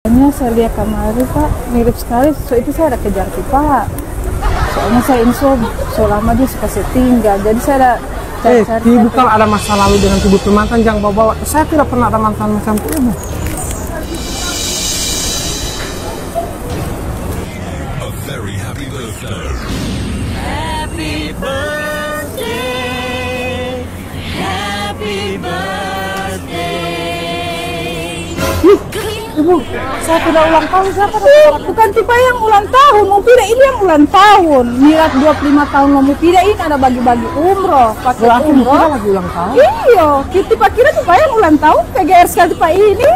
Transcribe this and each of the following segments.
Soalnya saya lihat kemarin Pak, mirip sekali. So itu saya ada kejar sih Pak. Soalnya saya info selama dia suka setinggal, jadi saya ada cari. Bukan ada masa lalu dengan ibu mantan, jangan bawa-bawa. Saya tidak pernah ada mantan macam itu. Happy birthday, happy birthday. Ibu, saya tidak ulang tahun, siapa? Bukan tipe yang ulang tahun, mau tidak ini yang ulang tahun. Niat 25 tahun mau tidak ini ada bagi-bagi umroh, pakai umroh. Lagi ulang tahun. Iya, kita kira tipe yang ulang tahun, PGR sekali tipe ini.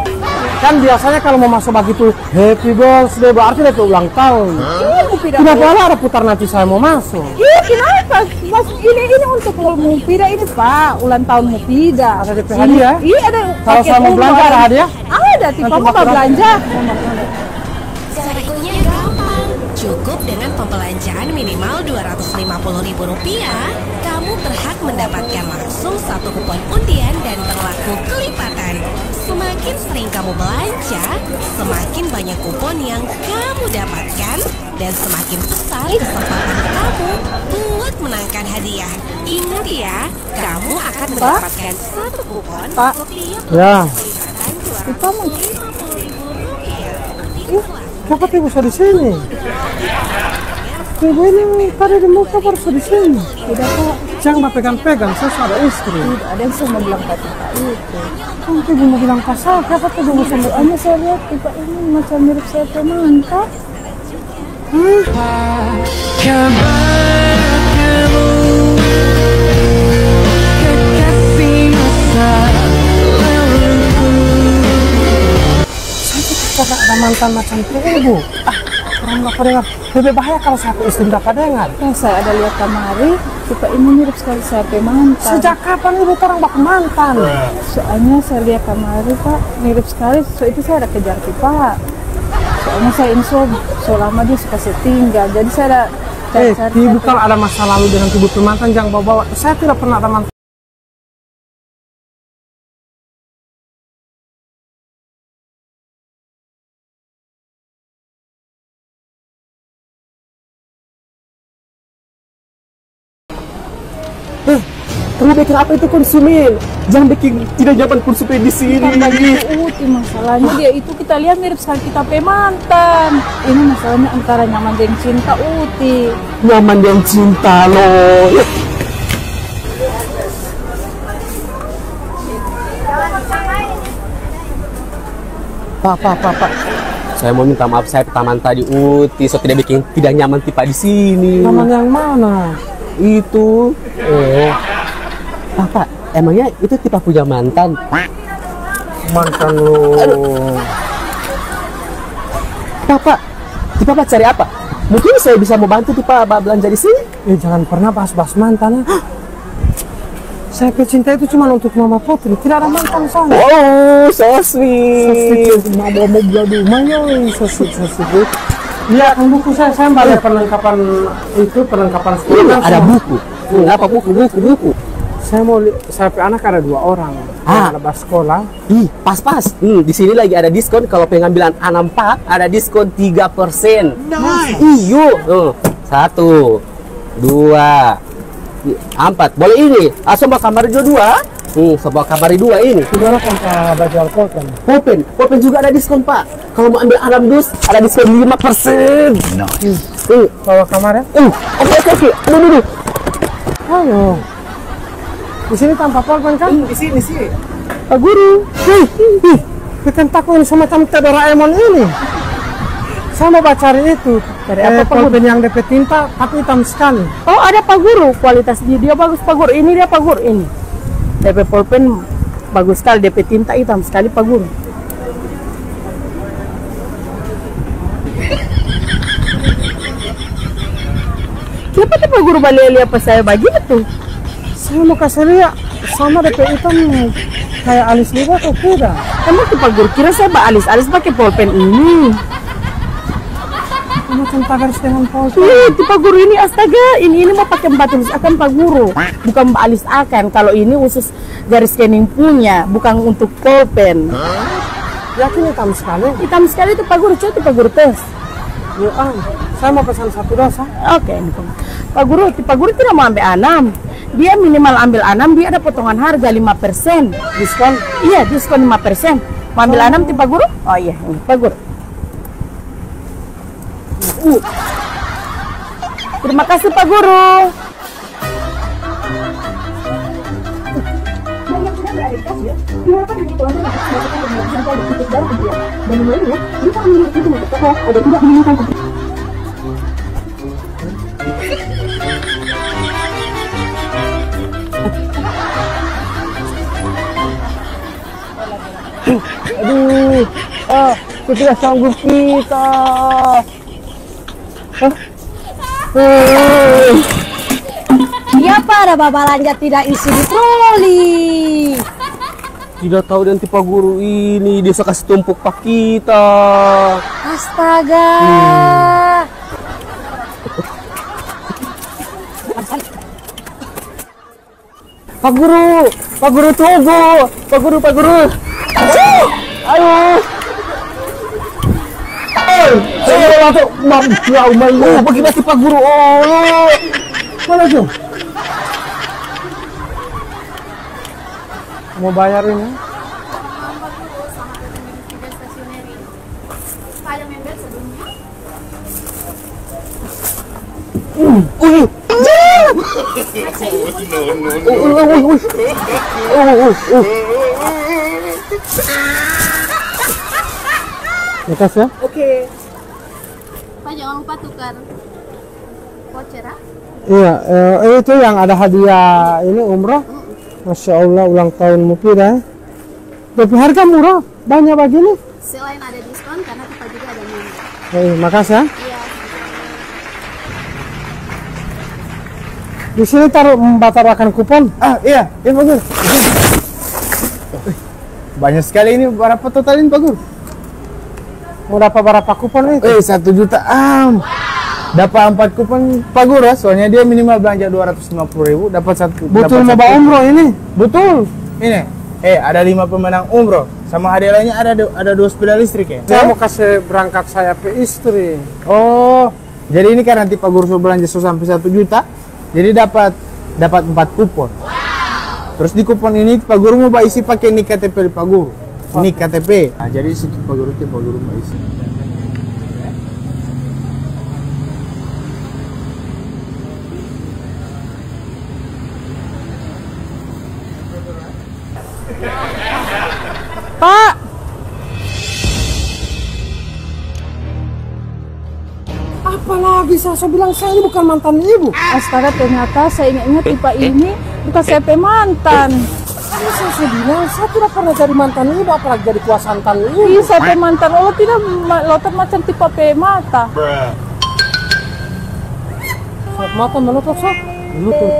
Kan biasanya kalau mau masuk begitu happy birthday berarti itu ulang tahun. Iya, mau tidak. Kenapa ada putar nanti saya mau masuk? Iya, kenapa? Mas, ini untuk mau tidak ini Pak, ulang tahun mau tidak. Ada DP hadiah? Iya, ada. Kalau saya mau belanja ada hadiah? Ada, tipe mau belanja. Caranya gampang. Cukup dengan pembelanjaan minimal Rp250.000, kamu berhak mendapatkan langsung 1 kupon undian dan berlaku kelipatan. Semakin sering kamu belanja, semakin banyak kupon yang kamu dapatkan dan semakin besar kesempatan kamu buat menangkan hadiah. Ingat ya, kamu akan mendapatkan 1 kupon Pak. setiap Ya. kelipatan Kita mau Rp250.000. Kenapa ibu bisa di sini? Ibu ini tadi di muka baru di sini. tidak Pak. Jangan pegang-pegang, saya sudah ada istri. Tidak ada yang saya mau bilang Pak tipe itu. Nanti ibu mau bilang pasal, siapa tuh ibu sambil Soalnya saya lihat tipe ini macam mirip saya temankan. Saya ada mantan macam itu ibu. Orang nggak dengar. Lebih bahaya kalau satu istri nggak dengar. Yang saya ada lihat kemarin, tipe ini mirip sekali saya mantan. Sejak kapan ibu orang bak mantan? Soalnya saya lihat kemarin Pak, mirip sekali. So itu saya ada kejar sih Pak. Soalnya saya info selama dia suka setinggal, jadi saya ada cari. Bukan ada masa lalu dengan ibu mantan, jangan bawa-bawa. Saya tidak pernah ada mantan. Kamu bikin apa itu konsumen? Jangan bikin tidak nyaman konsumen di sini. Uti masalahnya dia itu kita lihat mirip sekali kita mantan. Ini masalahnya antara nyaman dan cinta Uti. Nyaman dan cinta loh. Pak. Saya mau minta maaf, saya pertama tadi Uti, so tidak bikin tidak nyaman tipe di sini. Nyaman yang mana? Itu. Pak, emangnya itu tipe punya mantan? Mantan lo. Pak, tipe cari apa? Mungkin saya bisa membantu tipe belanja di sini. Jangan pernah bahas-bahas mantan. Saya pecinta itu cuma untuk Mama Putri, tidak ada mantan saya. Oh, so sweet. Mama mau beladu mayo, so sweet. Iya, kan buku saya bayar perlengkapan itu, perlengkapan sekolah. Ada buku. Apa buku? Saya anak ada 2 orang. Ada sekolah. Pas. Di sini lagi ada diskon kalau pengambilan anak Pak, ada diskon 3%. Nice. Iyo. 1, 2, 4. Boleh ini. Sobat kamar juga 2. Sobat kamar 2 ini. Saudara kan baju alkohol. Popen juga ada diskon Pak. Kalau mau ambil alam dus ada diskon 5%. Nice. Bawa kamar ya? Oke. Dulu. Ayo. Di sini tanpa polpen kan? Di sini. Pak Guru. Bikin takut ini semacam Doraemon ini. Saya mau baca itu. Dari apa Pak Guru? Polpen yang DP tinta tapi hitam sekali. Oh ada Pak Guru, kualitas dia bagus Pak Guru. Ini dia Pak Guru ini. DP pulpen bagus sekali, DP tinta hitam sekali Pak Guru. Kenapa tuh Pak Guru balik apa saya begitu? Saya mau kasih lihat sama DP hitam kayak alis libat atau tidak? Emang tuh Pak Guru kira saya alis pakai pulpen ini. Macam garis dengan polpen. Itu Pak Guru ini astaga, ini mau pakai batu akan Pak Guru, bukan alis akan. Kalau ini khusus garis scanning punya, bukan untuk pulpen. Yakin hitam sekali? Hitam sekali itu Pak Guru, coba Pak Guru tes. Ya, saya mau pesan 1 dosa. Oke, Pak Guru tidak mau ambil 6. Dia minimal ambil 6, dia ada potongan harga 5%. Diskon? Iya, diskon 5%. Mau ambil 6 Pak Guru? Oh iya, ini Pak Guru. Terima kasih Pak Guru. Aduh, tidak sanggup kita. Ya para babalanja tidak isi di troli. Tidak tahu nanti Pak Guru ini dia kasih tumpuk pak kita. Astaga. Pak Guru tunggu. Pak Guru. Ayo. Saya langsung Bagi mati Pak Guru. Oh, mana tuh? Mau bayar ini? Makasih ya. Oke. Pak jangan lupa tukar voucher ya. Iya, itu yang ada hadiah ini umroh. Masya Allah, ulang tahun Mufidah. Tapi harga murah, banyak begini. Selain ada diskon karena kita juga ada member. Makasih ya. Iya. Di sini taruh membatalkan kupon. Iya bagus. Banyak sekali ini, berapa totalin Pak Guru? Mau dapat berapa kupon itu? 1 juta. Dapat 4 kupon Pak Guru, soalnya dia minimal belanja 250.000, dapat 1. Betul mau bawa umroh ini? Betul. Ini. Ada 5 pemenang umroh. Sama hadiah lainnya ada 2 sepeda listrik ya. Saya mau kasih berangkat saya ke istri. Oh, jadi ini kan nanti Pak Guru sudah belanja sampai 1 juta. Jadi dapat 4 kupon. Terus di kupon ini Pak Guru mau isi pakai nik KTP Pak Guru. Nik KTP. Nah, jadi situ Pak Guru mau isi. Pak. Apalagi saya bilang saya ini bukan mantan ibu. Astaga, ternyata saya ingat Pak ini bukan CP mantan. Saya bilang saya tidak pernah jadi mantan ibu, apalagi jadi kuasantan ibu. Iya, CP mantan. Allah tidak lotot macam tipe P mata. Sop mata menutup sop. Menutup.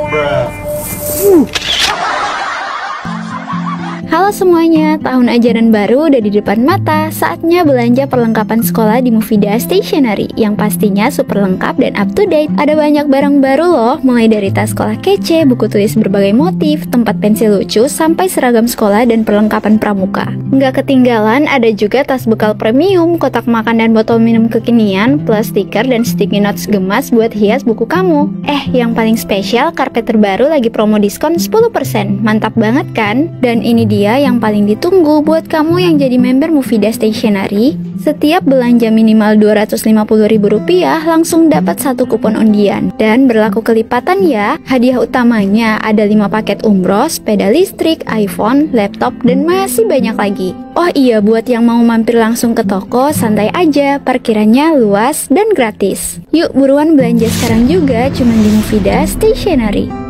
Halo semuanya, tahun ajaran baru udah di depan mata. Saatnya belanja perlengkapan sekolah di Mufidah Stationery yang pastinya super lengkap dan up to date. Ada banyak barang baru loh, mulai dari tas sekolah kece, buku tulis berbagai motif, tempat pensil lucu, sampai seragam sekolah dan perlengkapan pramuka. Nggak ketinggalan, ada juga tas bekal premium, kotak makan dan botol minum kekinian, plus stiker dan sticky notes gemas buat hias buku kamu. Yang paling spesial, karpet terbaru lagi promo diskon 10%. Mantap banget kan? Dan ini dia yang paling ditunggu buat kamu yang jadi member Mufidah Stationery. Setiap belanja minimal Rp250.000 langsung dapat 1 kupon undian. Dan berlaku kelipatan ya. Hadiah utamanya ada 5 paket umroh, sepeda listrik, iPhone, laptop, dan masih banyak lagi. Oh iya, buat yang mau mampir langsung ke toko, santai aja, parkirannya luas dan gratis. Yuk buruan belanja sekarang juga, cuma di Mufidah Stationery.